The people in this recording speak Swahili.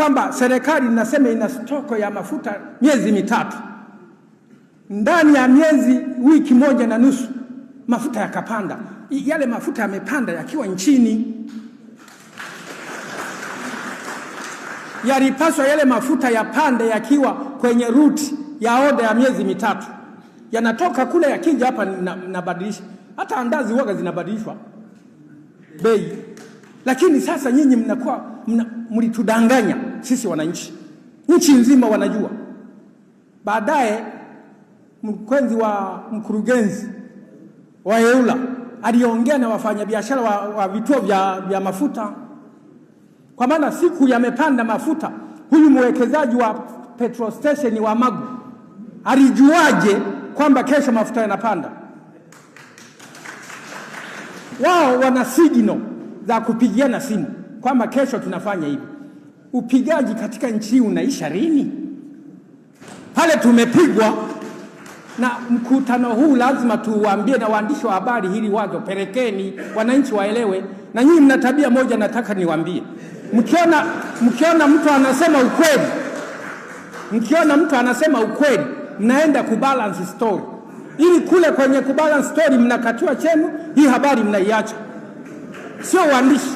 kwamba serikali inasema ina stoko ya mafuta miezi mitatu. Ndani ya wiki moja na nusu mafuta yakapanda. Yale mafuta yamepanda yakiwa nchini. Yalipaswa yale mafuta yapande yakiwa kwenye ruti ya oda ya miezi mitatu. Yanatoka kule yakija hapa nabadilisha. Hata andazi huaga zinabadilishwa bei. Lakini sasa nyinyi mlitudanganya sisi wananchi. Nchi nzima wanajua. Baadaye mkurugenzi wa EULA aliongea na wafanyabiashara wa vituo vya mafuta, kwa maana siku yamepanda mafuta. Huyu mwekezaji wa petrol station wa Magu alijuaje kwamba kesho mafuta yanapanda? Wao wana signal za kupigiana simu kwamba kesho tunafanya hivi. Upigaji katika nchi hii unaisha lini? Pale tumepigwa. Na mkutano huu lazima tuwaambie na waandishi wa habari hili wazo, pelekeni wananchi waelewe. Na nyinyi mna tabia moja nataka niwaambie. Mkiona mtu anasema ukweli, mnaenda kubalance story. Ili kule kwenye kubalance story mnakatiwa chenu, hii habari mnaiacha. Sio waandishi.